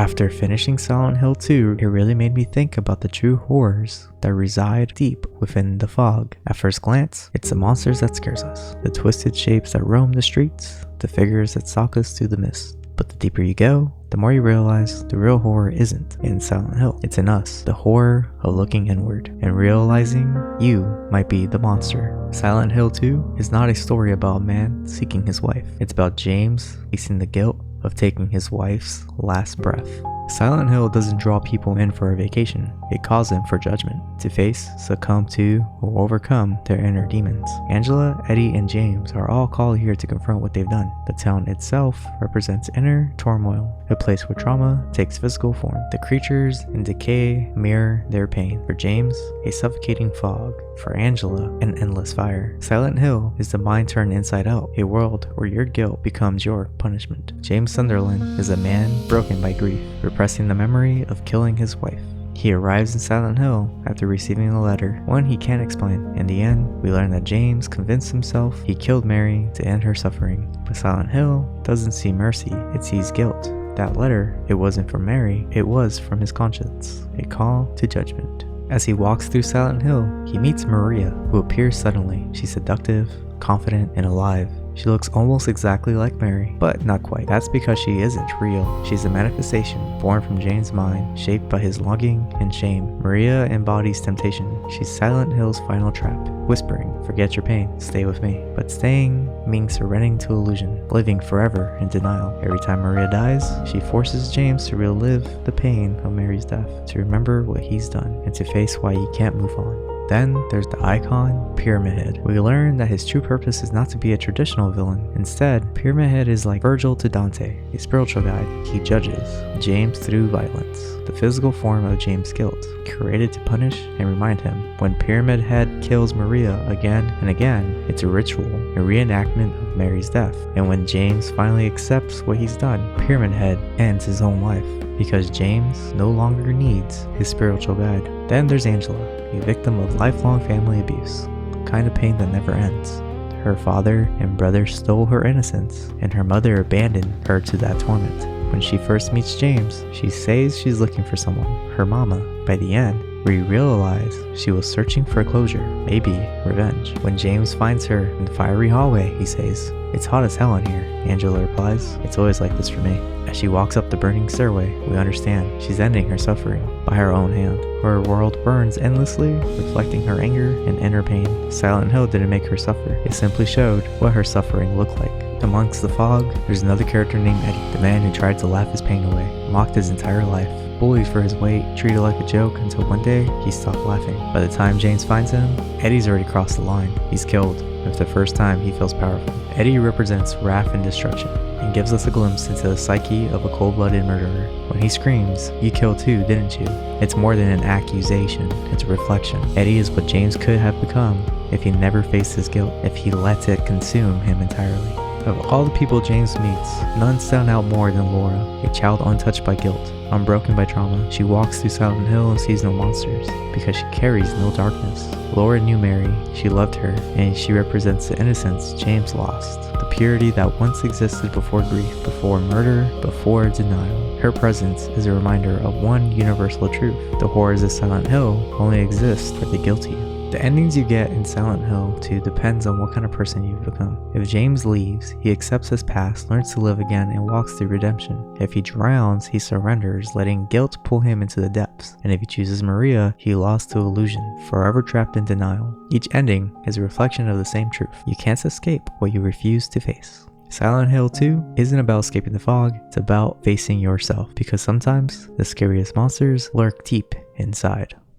After finishing Silent Hill 2, it really made me think about the true horrors that reside deep within the fog. At first glance, it's the monsters that scares us, the twisted shapes that roam the streets, the figures that stalk us through the mist. But the deeper you go, the more you realize the real horror isn't in Silent Hill. It's in us, the horror of looking inward and realizing you might be the monster. Silent Hill 2 is not a story about a man seeking his wife. It's about James facing the guilt of taking his wife's last breath. Silent Hill doesn't draw people in for a vacation, it calls them for judgment, to face, succumb to, or overcome their inner demons. Angela, Eddie, and James are all called here to confront what they've done. The town itself represents inner turmoil, a place where trauma takes physical form. The creatures in decay mirror their pain. For James, a suffocating fog. For Angela, an endless fire. Silent Hill is the mind turned inside out, a world where your guilt becomes your punishment. James Sunderland is a man broken by grief, repressing the memory of killing his wife. He arrives in Silent Hill after receiving a letter, one he can't explain. In the end, we learn that James convinced himself he killed Mary to end her suffering. But Silent Hill doesn't see mercy, it sees guilt. That letter, it wasn't from Mary, it was from his conscience, a call to judgment. As he walks through Silent Hill, he meets Maria, who appears suddenly. She's seductive, confident, and alive. She looks almost exactly like Mary, but not quite. That's because she isn't real. She's a manifestation born from James' mind, shaped by his longing and shame. Maria embodies temptation. She's Silent Hill's final trap, whispering, "Forget your pain, stay with me." But staying means surrendering to illusion, living forever in denial. Every time Maria dies, she forces James to relive the pain of Mary's death, to remember what he's done, and to face why he can't move on. Then there's the icon, Pyramid Head. We learn that his true purpose is not to be a traditional villain. Instead, Pyramid Head is like Virgil to Dante, a spiritual guide. He judges James through violence, the physical form of James' guilt, created to punish and remind him. When Pyramid Head kills Maria again and again, it's a ritual, a reenactment of Mary's death. And when James finally accepts what he's done, Pyramid Head ends his own life, because James no longer needs his spiritual guide. Then there's Angela, a victim of lifelong family abuse, a kind of pain that never ends. Her father and brother stole her innocence, and her mother abandoned her to that torment. When she first meets James, she says she's looking for someone, her mama. By the end, we realize she was searching for closure, maybe revenge. When James finds her in the fiery hallway, he says, "It's hot as hell in here." Angela replies, "It's always like this for me." As she walks up the burning stairway, we understand she's ending her suffering by her own hand. Her world burns endlessly, reflecting her anger and inner pain. Silent Hill didn't make her suffer, it simply showed what her suffering looked like. Amongst the fog, there's another character named Eddie, the man who tried to laugh his pain away, mocked his entire life, bullied for his weight, treated like a joke until one day he stopped laughing. By the time James finds him, Eddie's already crossed the line. He's killed, and for the first time he feels powerful. Eddie represents wrath and destruction, and gives us a glimpse into the psyche of a cold-blooded murderer. When he screams, "You killed too, didn't you?" it's more than an accusation, it's a reflection. Eddie is what James could have become if he never faced his guilt, if he let it consume him entirely. Of all the people James meets, none stand out more than Laura, a child untouched by guilt, unbroken by trauma. She walks through Silent Hill and sees no monsters, because she carries no darkness. Laura knew Mary, she loved her, and she represents the innocence James lost, the purity that once existed before grief, before murder, before denial. Her presence is a reminder of one universal truth: the horrors of Silent Hill only exist for the guilty. The endings you get in Silent Hill 2 depends on what kind of person you've become. If James leaves, he accepts his past, learns to live again, and walks through redemption. If he drowns, he surrenders, letting guilt pull him into the depths. And if he chooses Maria, he lost to illusion, forever trapped in denial. Each ending is a reflection of the same truth: you can't escape what you refuse to face. Silent Hill 2 isn't about escaping the fog, it's about facing yourself, because sometimes the scariest monsters lurk deep inside.